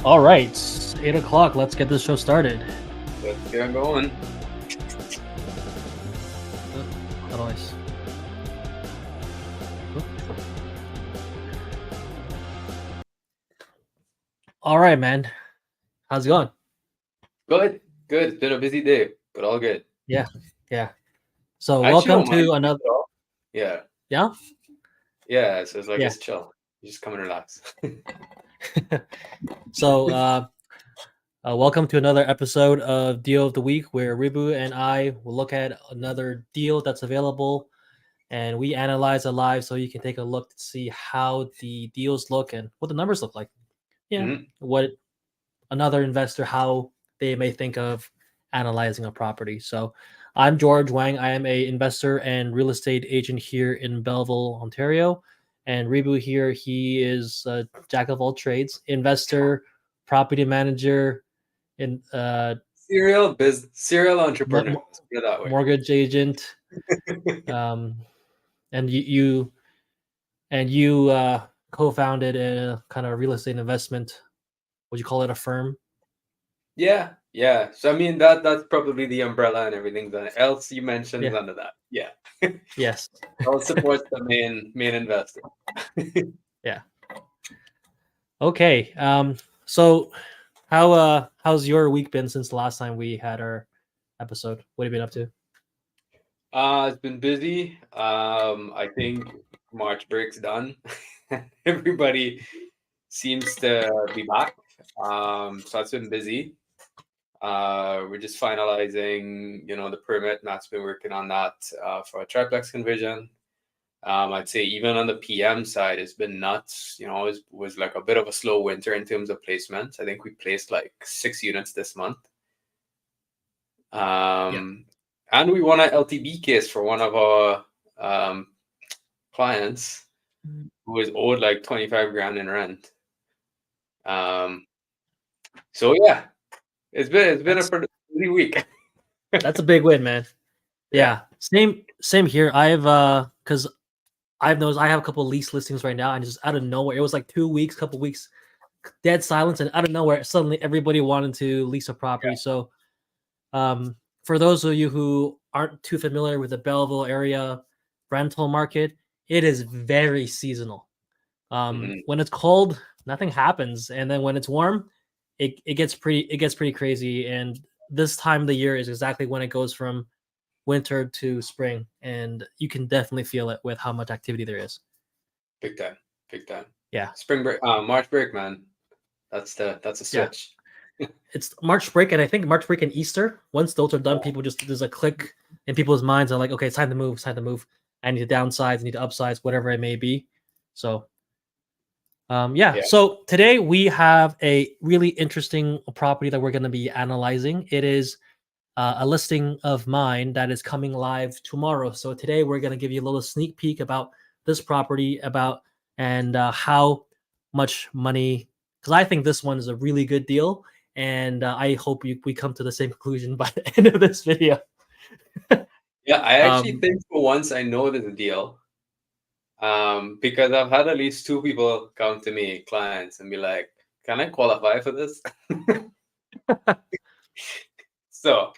All right, it's 8 o'clock. Let's get this show started. Let's get going. How do I All right, man. How's it going? Good. It's been a busy day, but all good. Yeah. So I actually welcome don't mind to another. Yeah. Yeah. So it's like Yeah. it's chill. You just come and relax. So welcome to another episode of Deal of the Week, where Ribhu and I will look at another deal that's available, and we analyze it live so you can take a look to see how the deals look and what the numbers look like. Yeah. Mhm. What another investor, how they may think of analyzing a property. So I'm George Wang. I am a investor and real estate agent here in Belleville, Ontario. And Ribhu here, he is a jack of all trades, investor, property manager, in serial entrepreneur. Let's put it that way. mortgage agent. And you co-founded a kind of real estate investment. Would you call it a firm? Yeah. So I mean that's probably the umbrella and everything that else you mentioned Yeah. under that. Yeah. Yes. I'll support the main investor. Yeah. Okay. So how's your week been since the last time we had our episode? What have you been up to? It's been busy. I think March break's done. Everybody seems to be back. So that's been busy. We're just finalizing, the permit. Matt's been working on that for a triplex conversion. I'd say even on the PM side, it's been nuts. It was like a bit of a slow winter in terms of placements. I think we placed like 6 units this month. And we won an LTB case for one of our clients who was owed like 25 grand in rent. So yeah, it's been a pretty busy week. That's a big win, man. Yeah. Same here. Because I've noticed I have a couple of lease listings right now, and just out of nowhere, it was like 2 weeks, couple weeks, dead silence, and out of nowhere, suddenly everybody wanted to lease a property. So, for those of you who aren't too familiar with the Belleville area rental market, it is very seasonal. When it's cold, nothing happens, and then when it's warm, it gets pretty crazy. And this time of the year is exactly when it goes from winter to spring, and you can definitely feel it with how much activity there is. Big time. Yeah. Spring break, March break, man. That's a switch. Yeah. It's March break, and I think March break and Easter. Once those are done, people just there's a click in people's minds. Are like, okay, it's time to move. I need to downsize. I need to upsize, whatever it may be. So, So today we have a really interesting property that we're going to be analyzing. It is a listing of mine that is coming live tomorrow. So today we're going to give you a little sneak peek about this property, and how much money, because I think this one is a really good deal, and I hope we come to the same conclusion by the end of this video. Yeah, I actually think for once I know the deal, because I've had at least 2 people come to me, clients, and be like, "Can I qualify for this?" So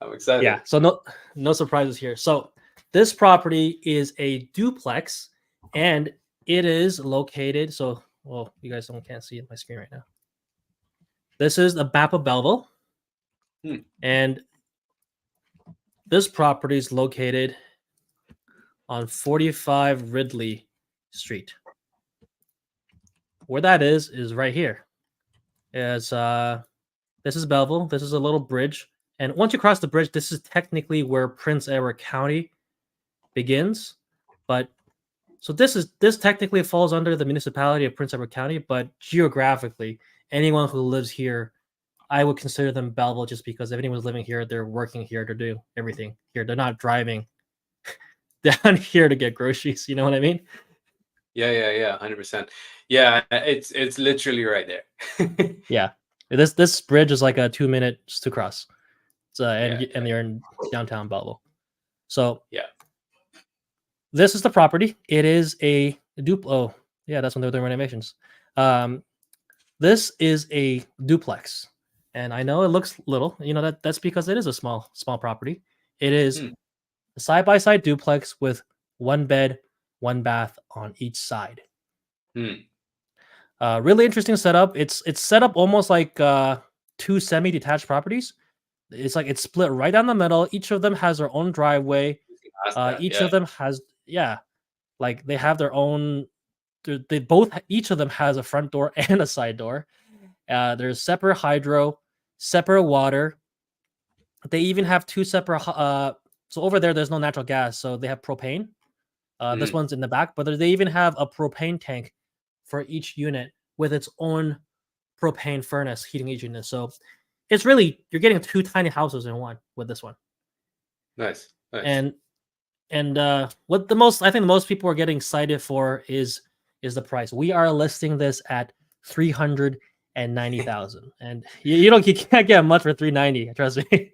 I'm excited. Yeah, so no surprises here. So this property is a duplex, and it is located. So, well, you guys can't see it on my screen right now. This is the map of Belleville, and this property is located on 45 Ridley Street. Where that is right here. This is Belleville. This is a little bridge. And once you cross the bridge, this is technically where Prince Edward County begins. But so this technically falls under the municipality of Prince Edward County, but geographically, anyone who lives here, I would consider them Belleville, just because if anyone's living here, they're working here, they're doing everything here. They're not driving down here to get groceries. You know what I mean? Yeah, 100%. Yeah, it's literally right there. Yeah. This bridge is like a 2 minutes to cross. And you're in downtown Belleville. So this is the property. It is a duplex. Oh, yeah, that's when they're doing renovations. This is a duplex, and I know it looks little. That's because it is a small property. It is Hmm. a side by side duplex with one bed, one bath on each side. Hmm. Really interesting setup. It's set up almost like two semi detached properties. It's like it's split right down the middle. Each of them has their own driveway. Ask that. Each Yeah. of them has like they have their own. They both each of them has a front door and a side door. There's separate hydro, separate water. They even have two separate. So over there's no natural gas, so they have propane. This Hmm. one's in the back, but they even have a propane tank for each unit with its own propane furnace heating each unit. So it's really you're getting two tiny houses in one with this one. Nice. And what the most people are getting excited for is the price. We are listing this at 390,000, and you can't get much for 390. Trust me.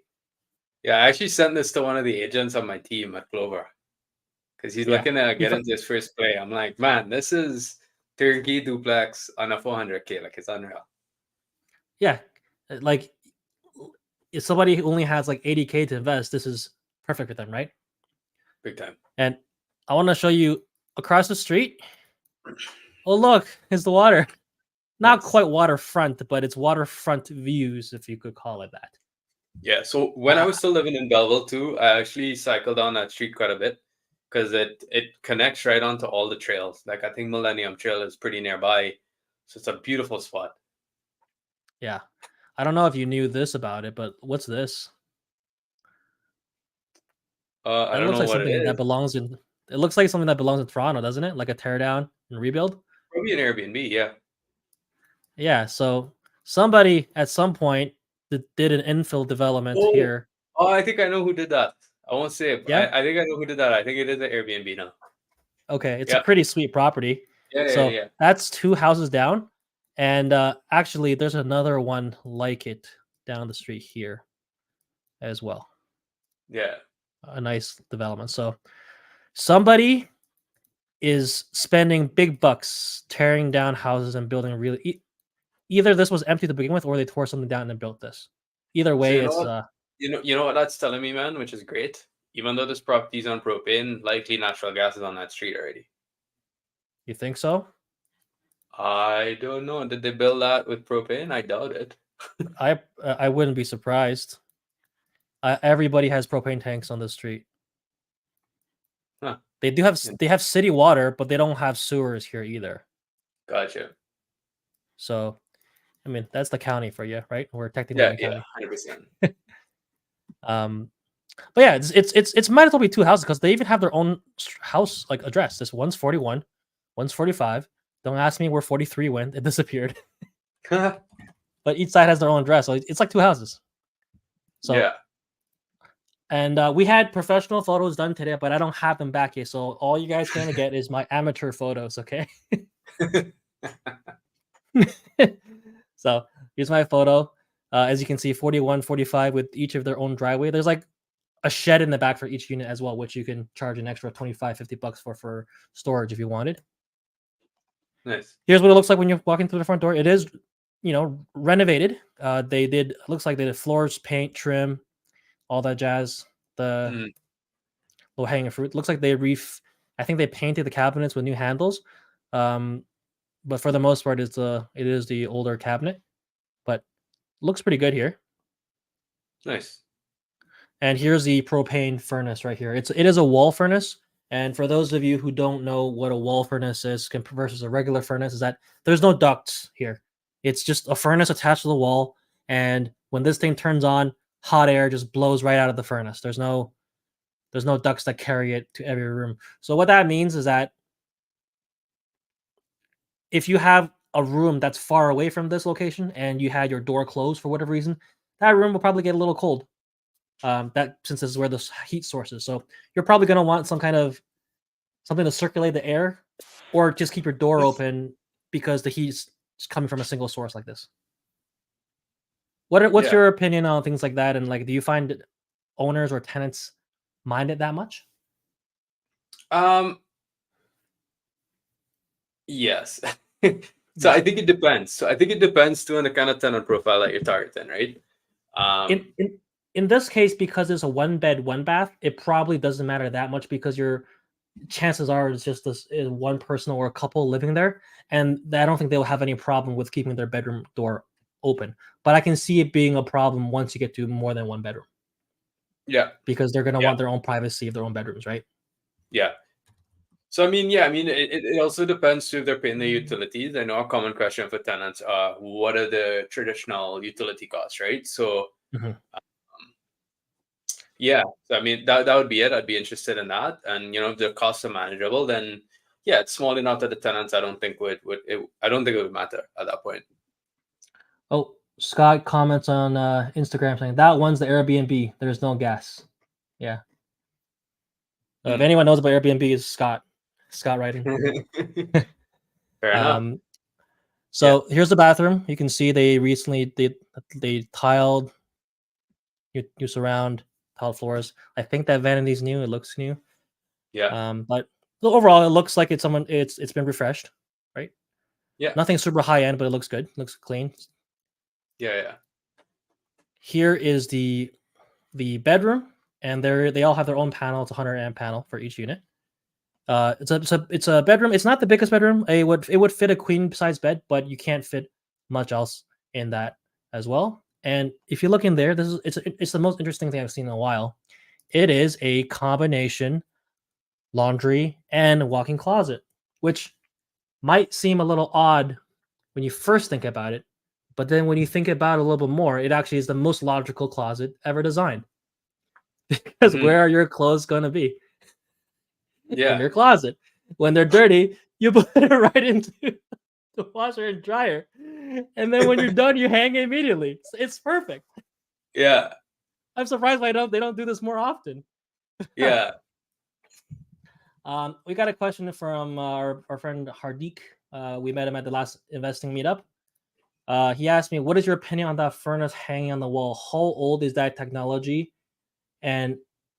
Yeah, I actually sent this to one of the agents on my team at Clover because he's Yeah, looking to get into his first play. I'm like, man, this is turnkey duplex on a 400K. Like, it's unreal. yeah, like if somebody who only has like 80K to invest, this is perfect for them, right? Big time. And I want to show you across the street. Oh, look, it's the water. Not Nice. quite waterfront, but it's waterfront views, if you could call it that. Yeah. So when I was still living in Belleville too, I actually cycled down that street quite a bit because it connects right onto all the trails. Like, I think Millennium Trail is pretty nearby, so it's a beautiful spot. Yeah. I don't know if you knew this about it, but what's this? I That don't looks know like what it something that is. belongs in. It looks like something that belongs in Toronto, doesn't it? Like a tear down and rebuild. Probably an Airbnb. Yeah. Yeah. So somebody at some point did an infill development Oh, here. oh, I think I know who did that. I won't say it. Yeah. I think I know who did that. I think it is an Airbnb now. Okay. It's a Yeah. pretty sweet property. Yeah. Yeah. So Yeah. that's two houses down, and actually, there's another one like it down the street here as well. Yeah. A nice development. So somebody is spending big bucks tearing down houses and building really either this was empty to begin with or they tore something down and built this. Either So way, you know it's what? You know what that's telling me, man, which is great. Even though this property's on propane, likely natural gas is on that street already. you think so? I don't know. Did they build that with propane? I doubt it. I wouldn't be surprised. Everybody has propane tanks on the street. Huh. They have city water, but they don't have sewers here either. Gotcha. So, I mean, that's the county for you, right? We're technically in Yeah. the Yeah. county. 100%. But yeah, it's might as well be two houses because they even have their own house like address. This one's 41, one's 45. Don't ask me where 43 went; it disappeared. But each side has their own address, so it's like two houses. So Yeah. and we had professional photos done today, but I don't have them back yet. So all you guys gonna get is my amateur photos, okay? So here's my photo. As you can see, 41, 45 with each of their own driveway. There's like a shed in the back for each unit as well, which you can charge an extra 25, 50 bucks for storage if you wanted. Nice. Here's what it looks like when you're walking through the front door. It is, renovated. They did looks like they did floors, paint, trim, all that jazz. The Mm. low hanging fruit. Looks like I think they painted the cabinets with new handles. But for the most part, it is the older cabinet, but looks pretty good here. Nice. And here's the propane furnace right here. It is a wall furnace. And for those of you who don't know what a wall furnace is versus a regular furnace, is that there's no ducts here. It's just a furnace attached to the wall. And when this thing turns on, hot air just blows right out of the furnace. There's no ducts that carry it to every room. So what that means is that if you have a room that's far away from this location and you had your door closed for whatever reason, that room will probably get a little cold. That since this is where the heat source is, so you're probably going to want something to circulate the air, or just keep your door open because the heat's coming from a single source like this. What's Yeah. your opinion on things like that? And like, do you find owners or tenants mind it that much? Yes. So I think it depends. So I think it depends too on the kind of tenant profile that you're targeting, right? In this case, because it's a 1 bed, 1 bath, it probably doesn't matter that much because your chances are it's just this is one person or a couple living there, and I don't think they'll have any problem with keeping their bedroom door open. But I can see it being a problem once you get to more than 1 bedroom. Yeah, because they're gonna want their own privacy of their own bedrooms, right? Yeah. So I mean, it also depends too if they're paying the utilities. I know a common question for tenants are what are the traditional utility costs, right? So yeah, so I mean that would be it. I'd be interested in that, and if the costs are manageable, then yeah, it's small enough that the tenants I don't think I don't think it would matter at that point. Oh, Scott comments on Instagram saying that one's the Airbnb. There's no gas. Yeah. If anyone knows about Airbnb, is Scott. Scott writing. Fair enough. So here's the bathroom. You can see they recently they tiled. You surround tiled floors. I think that vanity's new. It looks new. Yeah. But overall, it looks like it's been refreshed, right? Yeah. Nothing super high end, but it looks good. Looks clean. Yeah. Here is the bedroom, and they all have their own panel. It's a 100 amp panel for each unit. It's a bedroom. It's not the biggest bedroom. It would fit a queen size bed, but you can't fit much else in that as well. And if you look in there, it's the most interesting thing I've seen in a while. It is a combination laundry and walk-in closet, which might seem a little odd when you first think about it, but then when you think about it a little bit more, it actually is the most logical closet ever designed. Because where are your clothes going to be? Yeah. In your closet. When they're dirty, you put it right into the washer and dryer. And then when you're done, you hang it immediately. It's perfect. Yeah. I'm surprised why they don't do this more often. Yeah. We got a question from our friend Hardik. We met him at the last investing meetup. He asked me, what is your opinion on that furnace hanging on the wall? How old is that technology? And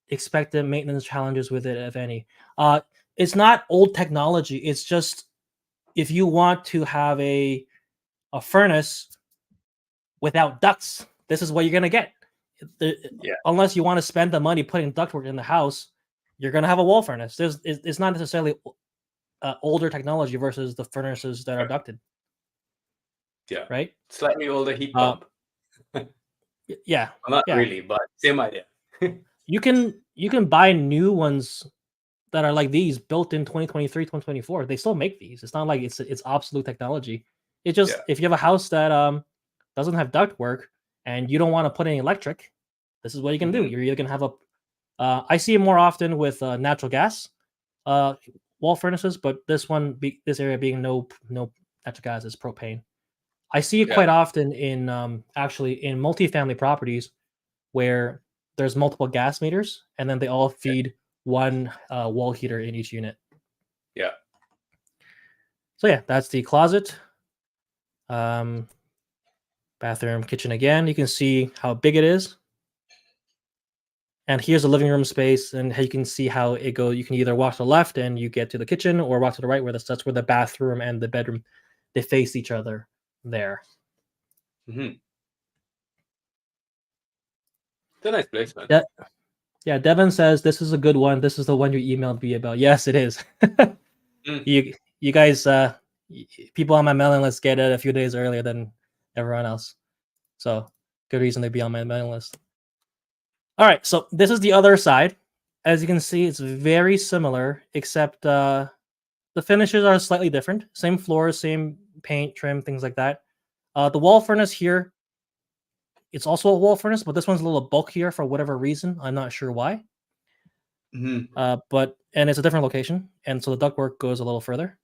expected maintenance challenges with it, if any. It's not old technology. It's just if you want to have a furnace without ducts, this is what you're gonna get. Unless you want to spend the money putting ductwork in the house, you're gonna have a wall furnace. It's not necessarily older technology versus the furnaces that are ducted. Yeah. Right. Slightly older heat pump. Yeah. Well, not really, but same idea. You can buy new ones that are like these built in 2023, 2024. They still make these. It's not like it's obsolete technology. It just if you have a house that doesn't have ductwork and you don't want to put any electric, this is what you can do. You're either gonna have I see it more often with natural gas wall furnaces, but this area being no natural gas is propane. I see it quite often in actually in multifamily properties where there's multiple gas meters and then they all feed one wall heater in each unit. Yeah. So yeah, that's the closet. Bathroom, kitchen again. You can see how big it is. And here's the living room space, and you can see how it goes. You can either walk to the left and you get to the kitchen, or walk to the right where that's where the bathroom and the bedroom they face each other there. It's a nice place, man. Yeah, Devin says this is a good one. This is the one you emailed me about. Yes, it is. You guys, people on my mailing list get it a few days earlier than everyone else. So good reason to be on my mailing list. All right, so this is the other side. As you can see, it's very similar, except the finishes are slightly different. Same floors, same paint, trim, things like that. The wall furnace here, it's also a wall furnace, but this one's a little bulkier for whatever reason. I'm not sure why. But it's a different location, and so the ductwork goes a little further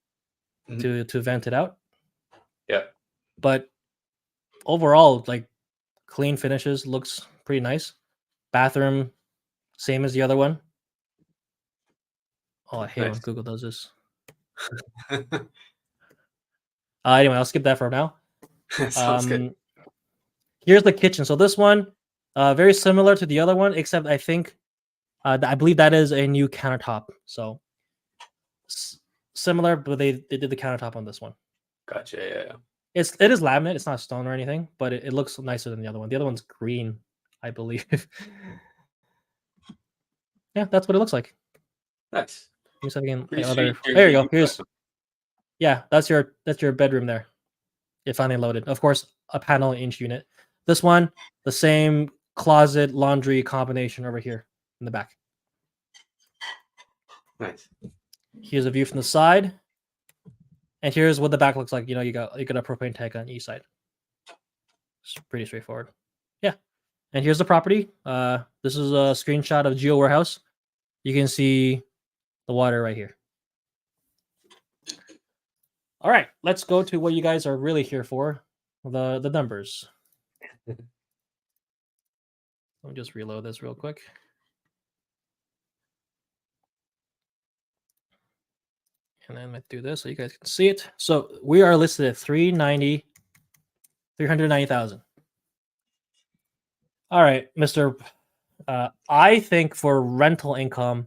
to vent it out. Yeah. But overall, like clean finishes, looks pretty nice. Bathroom, same as the other one. Oh, I hate when Google does this. Anyway, I'll skip that for now. Sounds good. Here's the kitchen. So this one, very similar to the other one, except I think, I believe that is a new countertop. So similar, but they did the countertop on this one. Gotcha. Yeah. It is laminate. It's not stone or anything, but it looks nicer than the other one. The other one's green, I believe. Yeah, that's what it looks like. Nice. Let me see if I can Pretty other. sweet. There you go. Here's that's your bedroom there. It finally loaded. Of course, a panel inch unit. This one, the same closet laundry combination over here in the back. Nice. Here's a view from the side, and here's what the back looks like. You got a propane tank on each side. It's pretty straightforward. Yeah, and here's the property. This is a screenshot of Geo Warehouse. You can see the water right here. All right, let's go to what you guys are really here for, the numbers. Let me just reload this real quick. And then let's do this so you guys can see it. So we are listed at 390,000. All right, Mr. I think for rental income.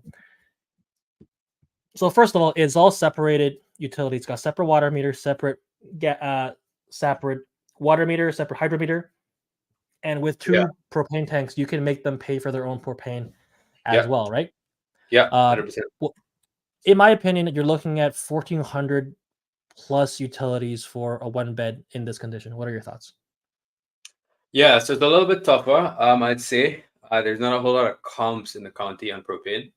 So first of all, it's all separated utilities. It's got separate water meter, separate water meter, separate hydrometer, and with two propane tanks, you can make them pay for their own propane as well, right? Yeah, 100%. Well, in my opinion, you're looking at 1,400 plus utilities for a one bed in this condition. What are your thoughts? Yeah, so it's a little bit tougher. I'd say there's not a whole lot of comps in the county on propane.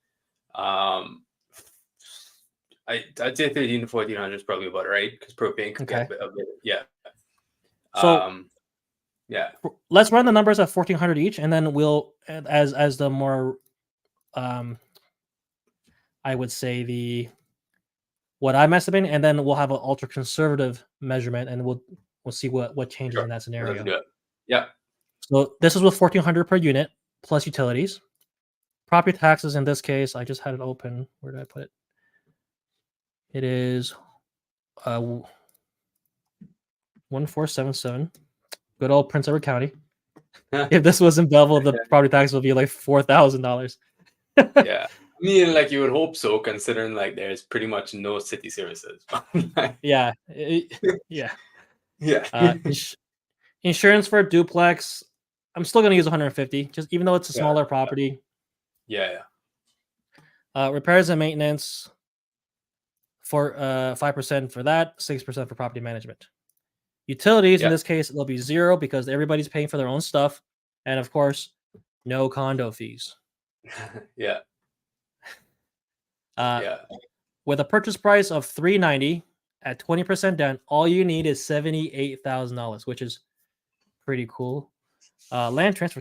I'd say 1,300 to 1,400 is probably about right because propane could get a bit. Yeah. So yeah, let's run the numbers at 1,400 each, and then we'll as the more I would say what I'm estimating, and then we'll have an ultra conservative measurement, and we'll see what changes in that scenario. Let's do it. Yeah. So this is with 1,400 per unit plus utilities. Property taxes in this case, I just had it open. Where did I put it? It is 1477. Good old Prince Edward County. If this was in Belleville, the property tax would be like $4,000. Yeah. I mean, like you would hope so, considering like there's pretty much no city services. Yeah. Insurance for a duplex, I'm still going to use 150, just even though it's a smaller property. Yeah. Repairs and maintenance for 5% for that, 6% for property management. Utilities in this case, it'll be 0 because everybody's paying for their own stuff, and of course, no condo fees. Yeah. With a purchase price of $390 at 20% down, all you need is $78,000, which is pretty cool. Land transfer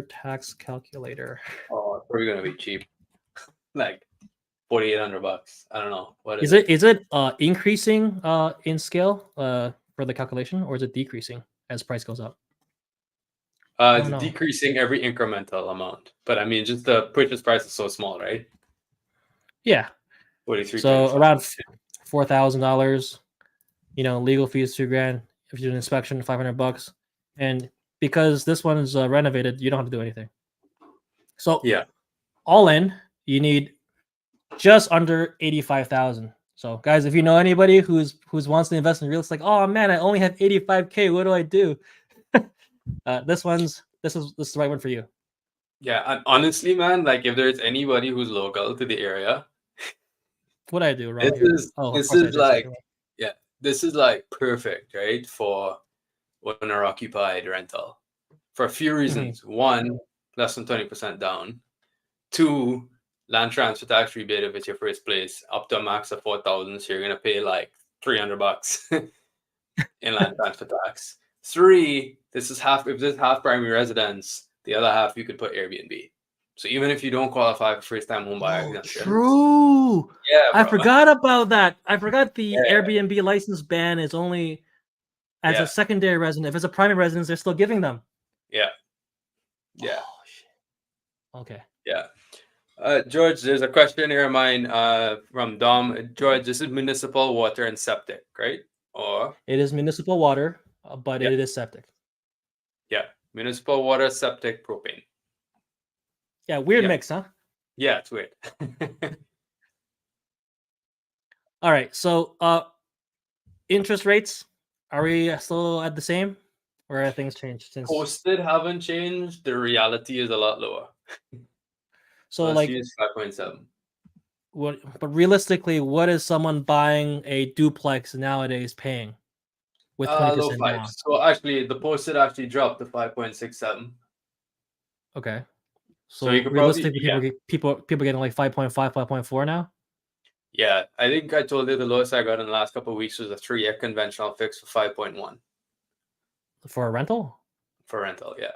tax calculator. Oh, it's probably gonna be cheap, like $4,800. I don't know what is it. Is it increasing in scale for the calculation, or is it decreasing as price goes up? It's decreasing every incremental amount, but I mean, just the purchase price is so small, right? Yeah. 43. So around $4,000. Legal fees $2,000. If you do an inspection, $500. And because this one is renovated, you don't have to do anything. So all in, you need just under 85,000. So guys, if you know anybody who's wants to invest in real estate, like, oh man, I only have 85K. What do I do? This is the right one for you. Yeah, and honestly, man, like if there's anybody who's local to the area, what I do wrong? This is like perfect, right, for owner occupied rental for a few reasons. Mm-hmm. 1, less than 20% down. 2, land transfer tax rebate if it's your first place up to a max of 4,000, so you're gonna pay like $300 in land transfer tax. 3, this is half primary residence, the other half you could put Airbnb. So even if you don't qualify for first time home buyer exemption. True. Yeah, bro. I forgot about that. I forgot the Airbnb license ban is only as a secondary resident. If it's a primary residence, they're still giving them. Yeah. Oh, shit. Okay. Yeah. George, there's a question here of mine from Dom. George, this is municipal water and septic, right? Or it is municipal water, but it is septic. Yeah. Municipal water, septic, propane. Yeah, weird mix, huh? Yeah, it's weird. All right, so interest rates, are we still at the same, or have things changed since? Posted haven't changed. The reality is a lot lower. So Let's like, use 5.7. what? But realistically, what is someone buying a duplex nowadays paying with Low 20% down? fives. So actually, the posted actually dropped to 5.67. Okay. So you So could probably, realistically, yeah. people getting like 5.5, 5.4 now Yeah, I think I told you the lowest I got in the last couple of weeks was a 3-year conventional fix for 5.1 for a rental. for rental. Yeah.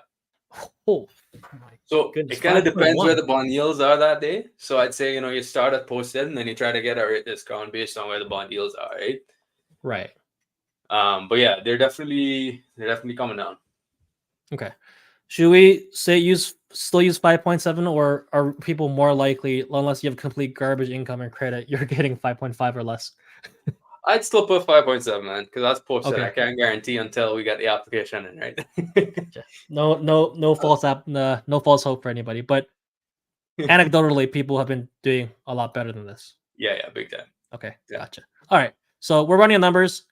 Oh my So goodness, it kind of depends where 5.1. the bond yields are that day. So I'd say, you start at posted and then you try to get a rate discount based on where the bond yields are, right? Right. But yeah, they're definitely coming down. Okay. Should we still use 5.7, or are people more likely, unless you have complete garbage income and credit, you're getting 5.5 or less? I'd still put 5.7, man, because that's posted. Okay. I can't guarantee until we get the application in, right? Gotcha. No false hope for anybody, but anecdotally, people have been doing a lot better than this. Yeah, big time. Okay, Yeah. gotcha. All right, so we're running numbers.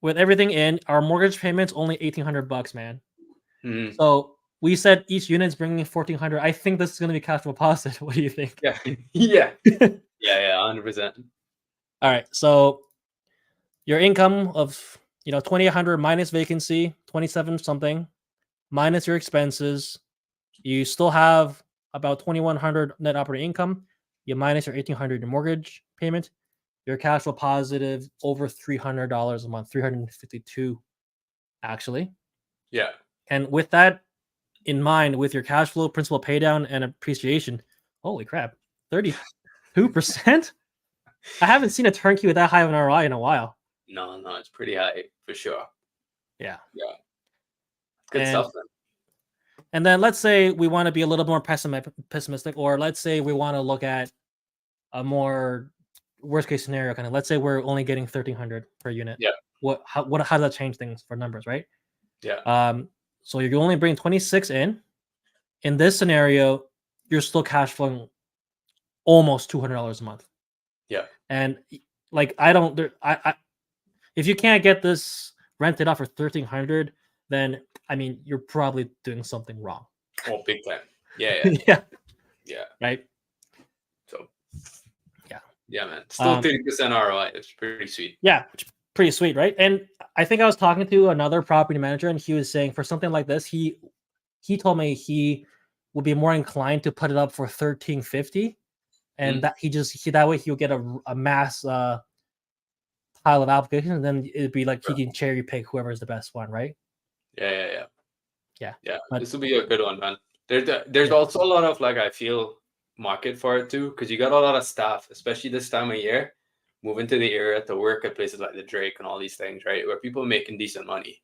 With everything in, our mortgage payment's only $1,800, man. Mhm. So we said each unit's bringing in 1,400. I think this is going to be cash flow positive. What do you think? Yeah, yeah, 100%. All right, so your income of 2,800 minus vacancy, 27 something, minus your expenses, you still have about 2,100 net operating income. You minus your 1,800 in mortgage payment, your cash flow positive over $300 a month, 352 actually. Yeah. And with that in mind, with your cash flow, principal pay down, and appreciation, holy crap, 32%. I haven't seen a turnkey with that high of an ROI in a while. No, it's pretty high for sure. Yeah. Good stuff, then. And then let's say we want to be a little more pessimistic, or let's say we want to look at a more worst case scenario kind of. Let's say we're only getting 1,300 per unit. Yeah. How does that change things for numbers, right? Yeah. So you're only bringing 26 in. In this scenario, you're still cash flowing almost $200 a month. Yeah. And like if you can't get this rented out for 1,300, then I mean you're probably doing something wrong. Oh, big time. Yeah. Yeah. Right. So. Yeah. Yeah, man. Still 30% ROI. It's pretty sweet. Yeah, pretty sweet, right? And I think I was talking to another property manager, and he was saying for something like this, he told me he would be more inclined to put it up for 1,350, and that that way he'll get a mass pile of applications, and then it'd be like he can cherry pick whoever's the best one, right? Yeah. But this will be a good one, man. There's also a lot of, like, I feel, market for it too, because you got a lot of staff, especially this time of year, moving to the area to work at places like the Drake and all these things, right, where people are making decent money.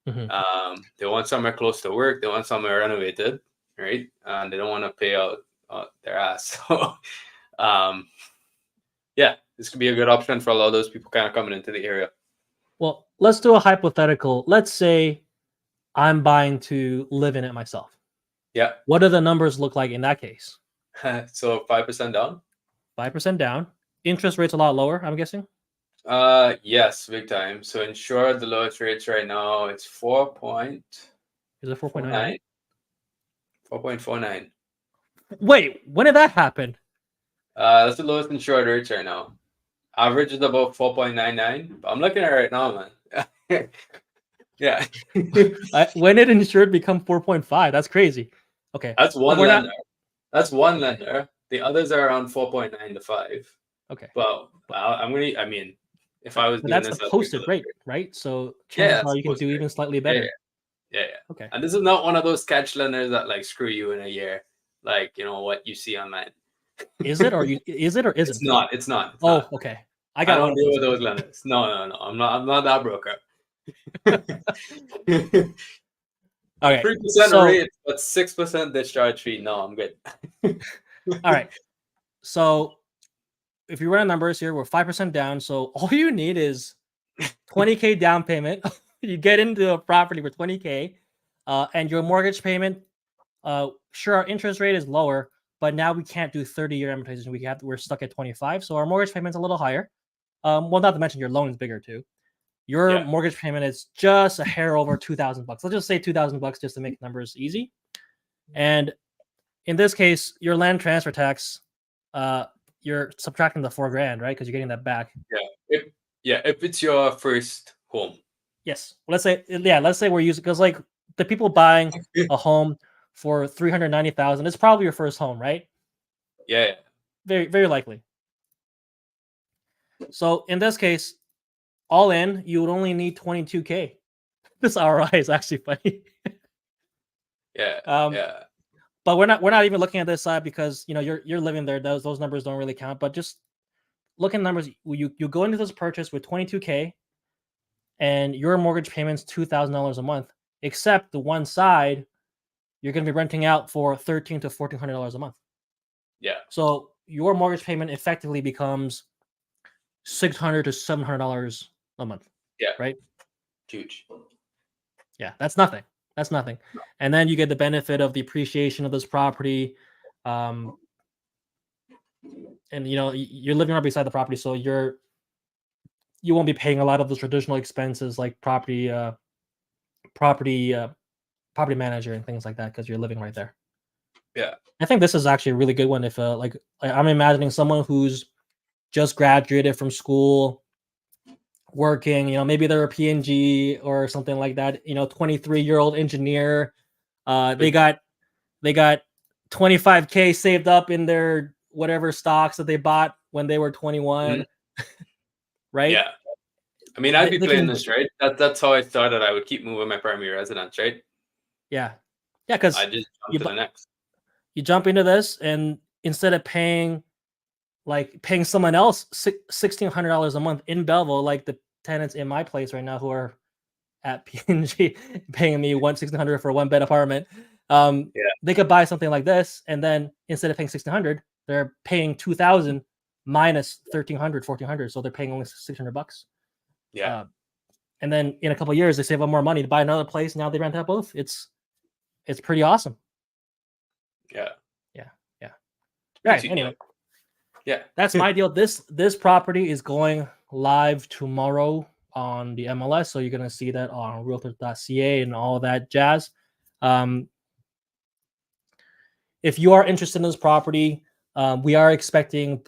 They want somewhere close to work, they want somewhere renovated, right, and they don't want to pay out their ass. So yeah, this could be a good option for a lot of those people kind of coming into the area. Well, let's do a hypothetical. Let's say I'm buying to live in it myself. Yeah. What do the numbers look like in that case? So 5% down. 5% down. Interest rates a lot lower, I'm guessing. Yes, big time. So insured, the lowest rates right now, it's 4. Is it 4.99? 4.49. Wait, when did that happen? That's the lowest insured rates right now. Average is about 4.99. I'm looking at it right now, man. Yeah. When did insured become 4.5? That's crazy. Okay. That's one lender. That's one lender. The others are around 4.9 to 5. Okay. Well, I mean, if I was doing that's this, the posted rate, right? So chances are you can do even slightly better. Yeah. Okay. And this is not one of those catch lenders that, like, screw you in a year, like, what you see online. Is it or isn't? It's not. Oh, okay. I don't deal with those lenders. No. I'm not that broker. Okay. 3% rate, but 6% discharge fee. No, I'm good. All right. So if you run numbers here, we're 5% down. So all you need is $20K down payment. You get into a property for $20K, and your mortgage payment. Sure, our interest rate is lower, but now we can't do 30-year amortization. We're stuck at 25, so our mortgage payment's a little higher. Well, not to mention your loan is bigger too. Your mortgage payment is just a hair over $2,000. Let's just say $2,000 just to make numbers easy. And in this case, your land transfer tax, you're subtracting the $4,000, right? Because you're getting that back. If it's your first home. Yes. Let's say we're using, because like the people buying a home for $390,000, it's probably your first home, right? Yeah. Very, very likely. So in this case, all in, you would only need $22,000. This ROI is actually funny. Yeah. But we're not even looking at this side because you're living there. Those numbers don't really count. But just look at numbers. You go into this purchase with $22,000, and your mortgage payment's $2,000 a month. Except the one side, you're going to be renting out for $1,300 to $1,400 a month. Yeah. So your mortgage payment effectively becomes $600 to $700 a month. Yeah. Right. Huge. Yeah, that's nothing. That's nothing. And then you get the benefit of the appreciation of this property. And you're living right beside the property, so you won't be paying a lot of the traditional expenses like property manager and things like that because you're living right there. Yeah. I think this is actually a really good one if like I'm imagining someone who's just graduated from school, working, maybe they're a PNG or something like that, 23-year-old engineer, they got $25,000 saved up in their whatever stocks that they bought when they were 21. Right? Yeah. I mean, I'd be playing this, right? That's how I started. I would keep moving my primary residence, right? Yeah, because I just jump to the next. You jump into this, and instead of paying someone else $1,600 a month in Belleville, like the tenants in my place right now who are at PNG paying me $1,600 for a 1-bed apartment, they could buy something like this, and then instead of paying $1,600, they're paying $2,000 minus $1,300, $1,400, so they're paying only $600. Yeah. And then in a couple of years, they save up more money to buy another place. Now they rent out both. It's pretty awesome. Yeah. Right. Anyway. Yeah. That's my deal. This property is going live tomorrow on the MLS, so you're gonna see that on realtor.ca and all that jazz. If you are interested in this property, we are expecting,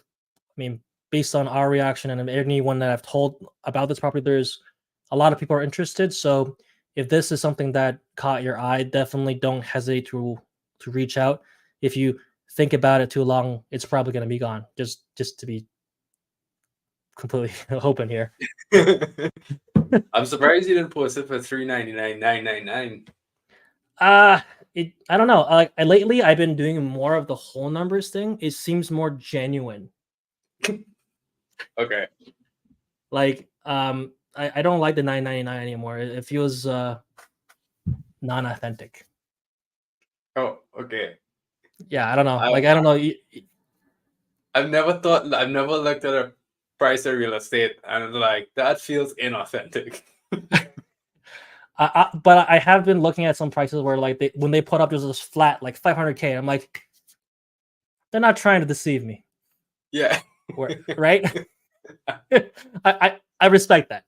based on our reaction and anyone that I've told about this property, there's a lot of people are interested. So if this is something that caught your eye, definitely don't hesitate to reach out. If you think about it too long, it's probably going to be gone. Just to be completely open here. I'm surprised you didn't post it for $399,999. I don't know. Lately, I've been doing more of the whole numbers thing. It seems more genuine. Okay. I don't like the $999 anymore. It feels non-authentic. Oh, okay. Yeah, I don't know. I don't know. I've never looked at a price of real estate and that feels inauthentic. But I have been looking at some prices where when they put up just this flat $500,000, I'm like, they're not trying to deceive me. Yeah. Right. I respect that.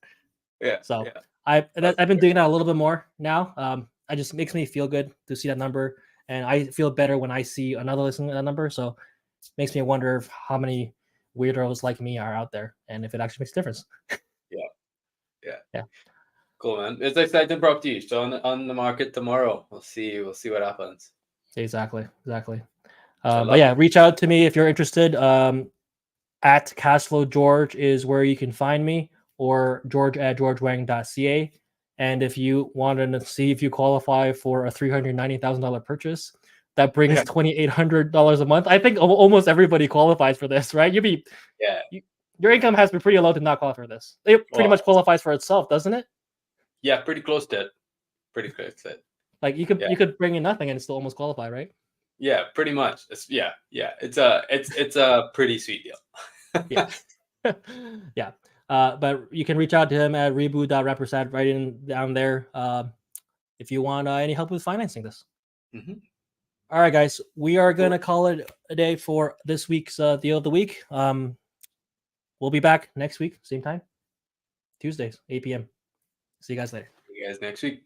Yeah. So yeah. I've been doing that a little bit more now. It just makes me feel good to see that number, and I feel better when I see another listing at that number. So it makes me wonder how many weirdos like me are out there, and if it actually makes a difference. Yeah. Cool, man. It's exciting property. So on the market tomorrow. We'll see what happens. Exactly. But yeah, reach out to me if you're interested. At CASHFLOW George is where you can find me, or george@georgewang.ca. And if you wanted to see if you qualify for a $390,000 purchase, that brings $2,800 a month. I think almost everybody qualifies for this, right? Your income has to be pretty low to not qualify for this. It pretty much qualifies for itself, doesn't it? Yeah, pretty close to it. You could bring in nothing and still almost qualify, right? Yeah, pretty much. It's a pretty sweet deal. Yeah. But you can reach out to him at ribhu.rampersad right down there if you want any help with financing this. Mm-hmm. All right, guys, we are going to call it a day for this week's deal of the week. we'll be back next week, same time, Tuesdays, 8 p.m. See you guys later. See you guys next week.